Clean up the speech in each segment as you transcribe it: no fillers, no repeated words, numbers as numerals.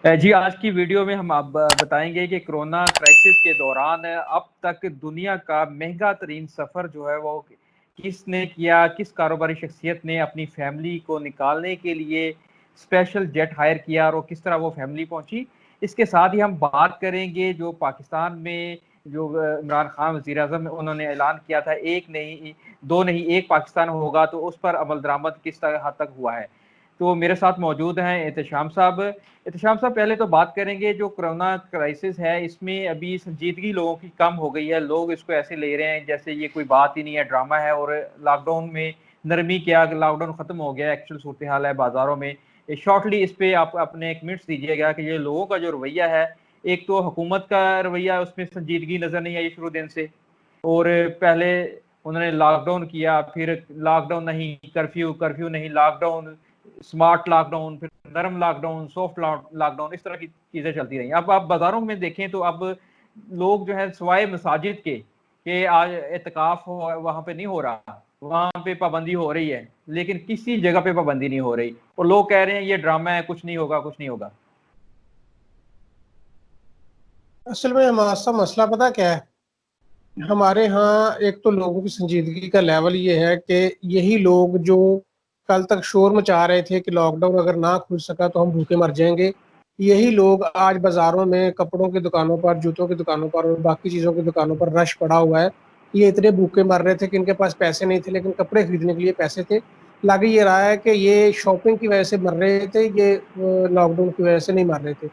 جی آج کی ویڈیو میں ہم آپ بتائیں گے کہ کرونا کرائسس کے دوران اب تک دنیا کا مہنگا ترین سفر جو ہے وہ کس نے کیا، کس کاروباری شخصیت نے اپنی فیملی کو نکالنے کے لیے اسپیشل جیٹ ہائر کیا اور کس طرح وہ فیملی پہنچی۔ اس کے ساتھ ہی ہم بات کریں گے جو پاکستان میں جو عمران خان وزیر اعظم انہوں نے اعلان کیا تھا ایک نہیں دو نہیں ایک پاکستان ہوگا، تو اس پر عمل درآمد کس حد تک ہوا ہے۔ تو میرے ساتھ موجود ہیں احتشام صاحب۔ احتشام صاحب پہلے تو بات کریں گے جو کرونا کرائسس ہے اس میں ابھی سنجیدگی لوگوں کی کم ہو گئی ہے، لوگ اس کو ایسے لے رہے ہیں جیسے یہ کوئی بات ہی نہیں ہے، ڈرامہ ہے، اور لاک ڈاؤن میں نرمی کیا کہ لاک ڈاؤن ختم ہو گیا، ایکچوئل صورتحال ہے بازاروں میں۔ شارٹلی اس پہ آپ اپنے ایک منٹس دیجیے گا کہ یہ لوگوں کا جو رویہ ہے، ایک تو حکومت کا رویہ اس میں سنجیدگی نظر نہیں آئی شروع دن سے، اور پہلے انہوں نے لاک ڈاؤن کیا، پھر لاک ڈاؤن نہیں کرفیو نہیں lockdown, smart lockdown, پھر نرم lockdown, soft lockdown, اس طرح کی چیزیں چلتی رہی۔ اب آپ بازاروں میں دیکھیں تو اب لوگ جو ہے سوائے مساجد کے کہ آج اعتکاف وہاں پہ نہیں ہو رہا، وہاں پہ پابندی ہو رہی ہے، لیکن کسی جگہ پہ پابندی نہیں ہو رہی، اور لوگ کہہ رہے ہیں یہ ڈرامہ ہے، کچھ نہیں ہوگا کچھ نہیں ہوگا۔ اصل میں ہمارا سا مسئلہ پتہ کیا ہے؟ ہمارے ہاں ایک تو لوگوں کی سنجیدگی کا لیول یہ ہے کہ یہی لوگ جو کل تک شور مچا رہے تھے کہ لاک ڈاؤن اگر نہ کھل سکا تو ہم بھوکے مر جائیں گے، یہی لوگ آج بازاروں میں کپڑوں کی دکانوں پر، جوتوں کی دکانوں پر اور باقی چیزوں کی دکانوں پر رش پڑا ہوا ہے۔ یہ اتنے بھوکے مر رہے تھے کہ ان کے پاس پیسے نہیں تھے لیکن کپڑے خریدنے کے لیے پیسے تھے۔ لگ یہ رہا ہے کہ یہ شاپنگ کی وجہ سے مر رہے تھے، یہ لاک ڈاؤن کی وجہ سے نہیں مر رہے تھے۔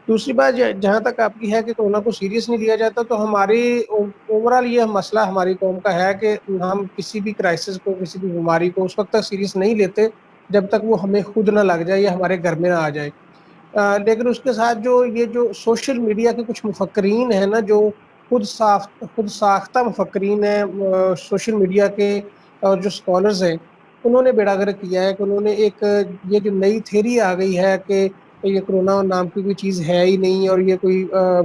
دوسری بات جہاں تک آپ کی ہے کہ کورونا کو سیریس نہیں لیا جاتا، تو ہماری اوور آل یہ مسئلہ ہماری قوم کا ہے کہ ہم کسی بھی کرائسس کو، کسی بھی بیماری کو اس وقت تک سیریس نہیں لیتے جب تک وہ ہمیں خود نہ لگ جائے یا ہمارے گھر میں نہ آ جائے۔ لیکن اس کے ساتھ جو سوشل میڈیا کے کچھ مفکرین ہیں نا، جو خود ساختہ مفکرین ہیں سوشل میڈیا کے، اور جو اسکالرز ہیں، انہوں نے بیڑا گرک کیا ہے کہ انہوں نے ایک یہ جو نئی تھیوری آ گئی ہے کہ یہ کرونا نام کی کوئی چیز ہے ہی نہیں، اور یہ کوئی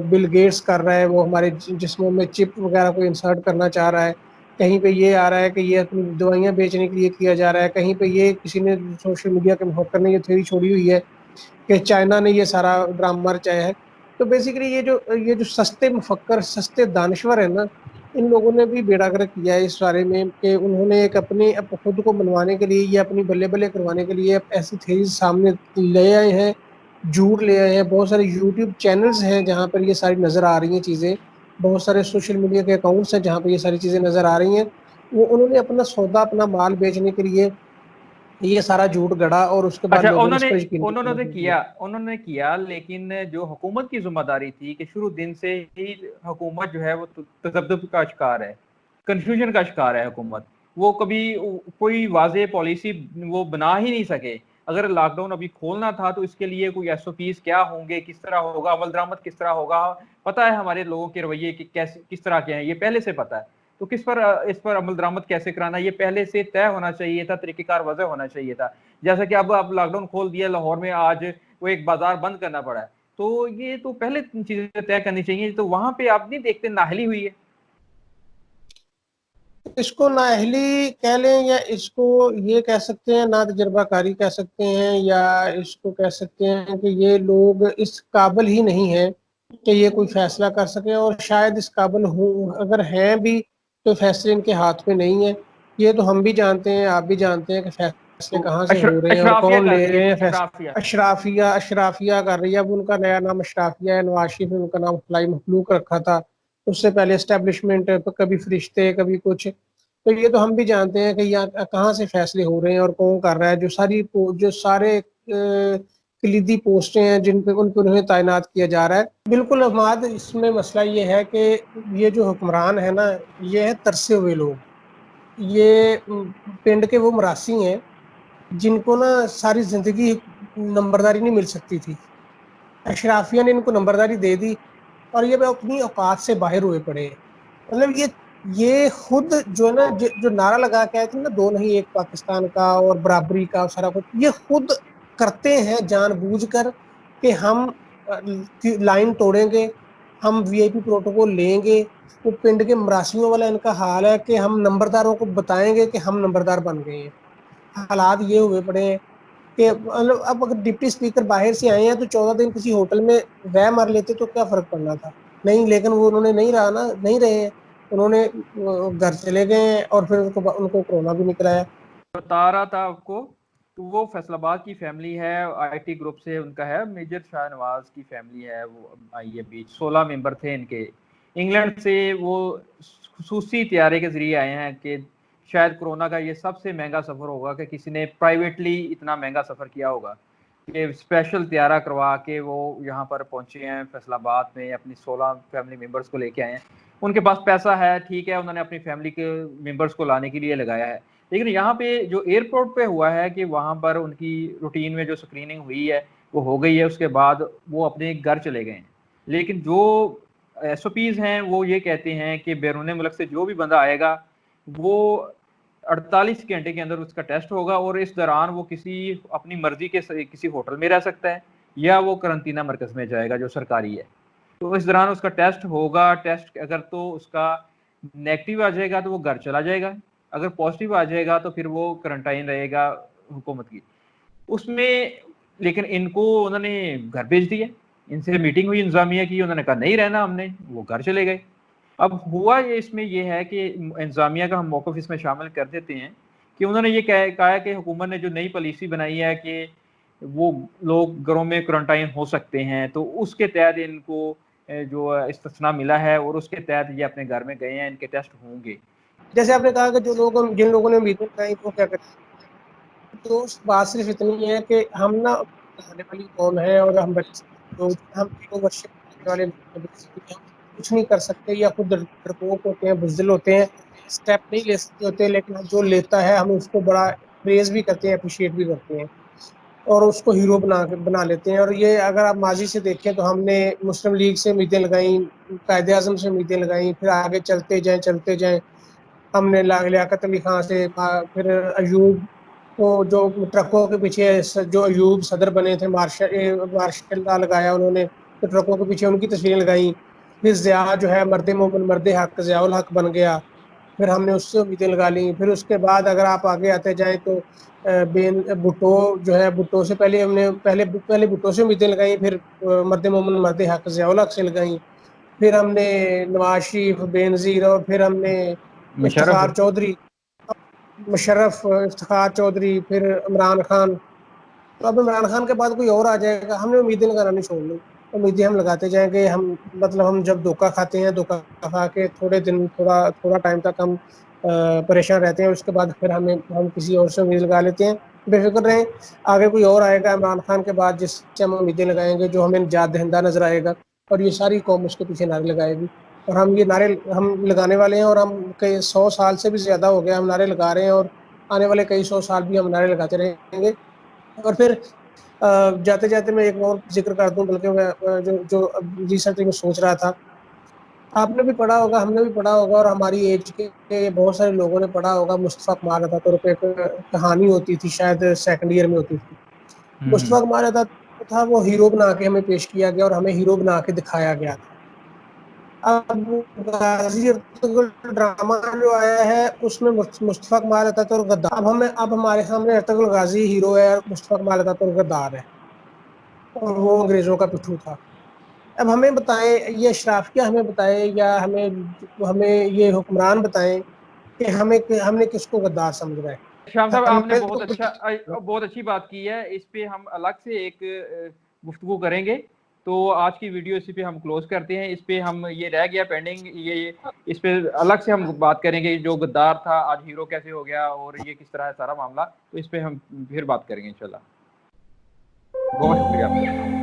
بل گیٹس کر رہا ہے، وہ ہمارے جسموں میں چپ وغیرہ کو انسرٹ کرنا چاہ رہا ہے۔ کہیں پہ یہ آ رہا ہے کہ یہ اپنی دوائیاں بیچنے کے لیے کیا جا رہا ہے، کہیں پہ یہ کسی نے سوشل میڈیا کے مفکر نے یہ تھیوری چھوڑی ہوئی ہے کہ چائنا نے یہ سارا ڈرامہ رچایا ہے۔ تو بیسیکلی یہ جو سستے مفکر، سستے دانشور ہیں نا، ان لوگوں نے بھی بیڑا گرک کیا ہے اس بارے میں کہ انہوں نے ایک اپنے خود کو منوانے کے لیے یا اپنی بلے بلے کروانے کے لیے ایسی تھیریز سامنے لے آئے ہیں، جھوٹ لے آئے ہیں۔ بہت سارے یوٹیوب چینلز ہیں جہاں پر یہ ساری نظر آ رہی ہیں چیزیں، بہت سارے سوشل میڈیا کے اکاؤنٹس ہیں جہاں پہ یہ ساری چیزیں نظر آ رہی ہیں۔ انہوں نے اپنا سودا، اپنا مال بیچنے کے لیے یہ سارا جھوٹ گڑا اور اس کے بعد اچھا لوگوں نے اس پر یقین انہوں نے کیا، لیکن جو حکومت کی ذمہ داری تھی کہ شروع دن سے ہی حکومت جو ہے وہ تذبذب کا شکار ہے، کنفیوژن کا شکار ہے حکومت۔ وہ کبھی کوئی واضح پالیسی وہ بنا ہی نہیں سکے۔ اگر لاک ڈاؤن ابھی کھولنا تھا تو اس کے لیے کوئی ایس او پیز کیا ہوں گے، کس طرح ہوگا، عمل درآمد کس طرح ہوگا، پتہ ہے ہمارے لوگوں کے رویے کس طرح کے ہیں، یہ پہلے سے پتہ ہے۔ تو اس پر عمل درآمد کیسے کرانا، یہ پہلے سے طے ہونا چاہیے تھا، طریقہ کار واضح ہونا چاہیے تھا۔ جیسا کہ اب لاک ڈاؤن کھول دیا لاہور میں، آج وہ ایک بازار بند کرنا پڑا ہے، تو یہ تو پہلے چیزیں طے کرنی چاہیے۔ تو وہاں پہ آپ نہیں دیکھتے نااہلی ہوئی ہے؟ اس کو نااہلی کہہ لیں یا اس کو یہ کہہ سکتے ہیں نا تجربہ کاری کہہ سکتے ہیں، یا اس کو کہہ سکتے ہیں کہ یہ لوگ اس قابل ہی نہیں ہیں کہ یہ کوئی فیصلہ کر سکیں، اور شاید اس قابل ہوں اگر ہیں بھی تو فیصلے ان کے ہاتھ میں نہیں ہیں۔ یہ تو ہم بھی جانتے ہیں، آپ بھی جانتے ہیں کہ فیصلے تو کہاں سے ہو رہے ہیں اور اشرافیہ کون کر لے رہی رہے ہے، ہیں اشرافیہ۔ اشرافیہ کر رہی ہے۔ اب ان کا نیا نام اشرافیہ ہے، نواز شریف نے ان کا نام فلائی مخلوق رکھا تھا، اس سے پہلے اسٹیبلشمنٹ، کبھی فرشتے کبھی کچھ۔ تو یہ تو ہم بھی جانتے ہیں کہ یہ کہاں سے فیصلے ہو رہے ہیں اور کون کر رہا ہے۔ جو سارے کلیدی پوسٹیں ہیں جن پہ انہیں تعینات کیا جا رہا ہے۔ بالکل احمد، اس میں مسئلہ یہ ہے کہ یہ جو حکمران ہے نا، یہ ہے ترسے ہوئے لوگ۔ یہ پنڈ کے وہ مراسی ہیں جن کو نا ساری زندگی نمبرداری نہیں مل سکتی تھی، اشرافیہ نے ان کو نمبرداری دے دی اور یہ اپنی اوقات سے باہر ہوئے پڑے ہیں۔ مطلب یہ خود جو ہے نا، جو نعرہ لگا کے آئے تھے نا، دو نہیں ایک پاکستان کا اور برابری کا سارا کچھ، یہ خود کرتے ہیں جان بوجھ کر کہ ہم لائن توڑیں گے، ہم وی آئی پی پروٹوکول لیں گے۔ وہ پنڈ کے مراسیوں والا ان کا حال ہے کہ ہم نمبرداروں کو بتائیں گے کہ ہم نمبردار بن گئے ہیں۔ حالات یہ ہوئے پڑے ہیں کہ مطلب اب اگر ڈپٹی اسپیکر باہر سے آئے ہیں تو 14 دن کسی ہوٹل میں رہ مر لیتے تو کیا فرق پڑنا تھا. نہیں، لیکن وہ انہوں نے نہیں رہا نا، نہیں رہے ہیں، انہوں نے گھر چلے گئے ہیں اور پھر ان کو کورونا بھی نکلا ہے. بتا رہا تھا آپ کو، تو وہ فیصل آباد کی فیملی ہے، آئی ٹی گروپ سے ان کا ہے، میجر شاہ نواز کی فیملی ہے، وہ آئی ہے بیچ 16 ممبر تھے ان کے. انگلینڈ سے وہ خصوصی طیارے کے ذریعے آئے ہیں کہ شاید کورونا کا یہ سب سے مہنگا سفر ہوگا کہ کسی نے پرائیویٹلی اتنا مہنگا سفر کیا ہوگا، کہ اسپیشل طیارہ کروا کے وہ یہاں پر پہنچے ہیں فیصل آباد میں، اپنی 16 فیملی ممبرس کو لے کے آئے ہیں. ان کے پاس پیسہ ہے، ٹھیک ہے، انہوں نے اپنی فیملی کے ممبرس کو لانے کے لیے لگایا ہے. لیکن یہاں پہ جو ایئرپورٹ پہ ہوا ہے کہ وہاں پر ان کی روٹین میں جو سکریننگ ہوئی ہے وہ ہو گئی ہے، اس کے بعد وہ اپنے گھر چلے گئے ہیں. لیکن جو ایس او پیز ہیں وہ یہ کہتے ہیں کہ بیرون ملک سے جو بھی بندہ آئے گا وہ 48 گھنٹے کے اندر اس کا ٹیسٹ ہوگا، اور اس دوران وہ کسی اپنی مرضی کے کسی ہوٹل میں رہ سکتا ہے یا وہ قرنطینہ مرکز میں جائے گا جو سرکاری ہے. تو اس دوران اس کا ٹیسٹ ہوگا، ٹیسٹ اگر تو اس کا نیگیٹو آ جائے گا تو وہ گھر چلا جائے گا، اگر پازیٹیو آ جائے گا تو پھر وہ کرنٹائن رہے گا حکومت کی اس میں. لیکن ان کو انہوں نے گھر بھیج دیا، ان سے میٹنگ ہوئی انتظامیہ کی، انہوں نے کہا نہیں رہنا ہم نے، وہ گھر چلے گئے. اب ہوا یہ اس میں یہ ہے کہ انتظامیہ کا ہم موقف اس میں شامل کر دیتے ہیں کہ انہوں نے یہ کہا کہ حکومت نے جو نئی پالیسی بنائی ہے کہ وہ لوگ گھروں میں کوارنٹائن ہو سکتے ہیں، تو اس کے تحت ان کو جو استثناء ملا ہے اور اس کے تحت یہ اپنے گھر میں گئے ہیں، ان کے ٹیسٹ ہوں گے. جیسے آپ نے کہا کہ جن لوگوں نے امیدیں لگائی وہ کیا کریں، تو بات صرف اتنی ہے کہ ہم نا آنے والی قوم ہے اور ہم والے کچھ نہیں کر سکتے یا خود ڈرپوک ہوتے ہیں، بزدل ہوتے ہیں، اسٹیپ نہیں لے سکتے ہوتے، لیکن جو لیتا ہے ہم اس کو بڑا پریز بھی کرتے ہیں، اپریشیٹ بھی کرتے ہیں اور اس کو ہیرو بنا لیتے ہیں. اور یہ اگر آپ ماضی سے دیکھیں تو ہم نے مسلم لیگ سے امیدیں لگائیں، قائد اعظم سے امیدیں لگائیں، پھر آگے چلتے جائیں ہم نے لیاقت علی خان سے، پھر ایوب کو جو ٹرکوں کے پیچھے جو ایوب صدر بنے تھے، مارشل لا لگایا انہوں نے، تو ٹرکوں کے پیچھے ان کی تصویریں لگائیں. پھر ضیاء جو ہے مرد مومن مرد حق، ضیاء الحق بن گیا، پھر ہم نے اس سے امیدیں لگا لیں. پھر اس کے بعد اگر آپ آگے آتے جائیں تو بھٹو جو ہے، بھٹو سے پہلے ہم نے پہلے بھٹو سے امیدیں لگائیں، پھر مرد مومن مرد حق ضیاء الحق سے لگائیں، پھر ہم نے نواز شریف، بینظیر، اور پھر ہم نے مشرف افتخار چودھری، مشرف، افتخار چودھری، پھر عمران خان. تو اب عمران خان کے بعد کوئی اور آ جائے گا، ہم نے امیدیں لگانا نہیں چھوڑنی، امیدیں ہم لگاتے جائیں گے. ہم جب دھوکہ کھاتے ہیں، دھوکہ کھا کے تھوڑے دن تھوڑا ٹائم تک ہم پریشان رہتے ہیں، اس کے بعد پھر ہم کسی اور سے امید لگا لیتے ہیں. بے فکر رہیں، آگے کوئی اور آئے گا عمران خان کے بعد جس سے ہم امیدیں لگائیں گے، جو ہمیں نجات دہندہ نظر آئے گا، اور یہ ساری قوم اس کے پیچھے نعرے لگائے گی. اور ہم یہ نعرے ہم لگانے والے ہیں، اور ہم کئی 100 سال سے بھی زیادہ ہو گیا ہم نعرے لگا رہے ہیں، اور آنے والے کئی 100 سال بھی ہم نعرے لگاتے رہیں گے. اور پھر جاتے جاتے میں ایک اور ذکر کر دوں، بلکہ میں جو ریسنٹلی میں سوچ رہا تھا، آپ نے بھی پڑھا ہوگا، ہم نے بھی پڑھا ہوگا، اور ہماری ایج کے بہت سارے لوگوں نے پڑھا ہوگا. مصطفیٰ کمال عطا طور پہ ایک کہانی ہوتی تھی، شاید سیکنڈ ایئر میں ہوتی تھی. مصطفیٰ کمال عطا تھا، وہ ہیرو بنا کے ہمیں پیش کیا گیا اور ہمیں ہیرو بنا کے دکھایا گیا تھا. اب غازی ارطغرل ڈرامہ جو آیا ہے اس میں مصطفیٰ کمال عطا طور غدار، اب ہمارے سامنے ارطغرل غازی ہیرو ہے اور مصطفیٰ کمال عطا طور غدار ہے، اور وہ انگریزوں کا پٹھو تھا. اب ہمیں بتائیں، یہ اشرافیہ ہمیں بتائے یا ہمیں یہ حکمران بتائیں کہ ہم نے کس کو غدار سمجھنا ہے. شام صاحب آپ نے ہمیں تو بہت اچھی بات کی ہے، اس پہ ہم الگ سے ایک گفتگو کریں گے. تو آج کی ویڈیو اسی پہ ہم کلوز کرتے ہیں، اس پہ ہم یہ رہ گیا پینڈنگ، یہ اس پہ الگ سے ہم بات کریں گے، جو غدار تھا آج ہیرو کیسے ہو گیا اور یہ کس طرح ہے سارا معاملہ، تو اس پہ ہم پھر بات کریں گے انشاءاللہ. بہت شکریہ آپ کا.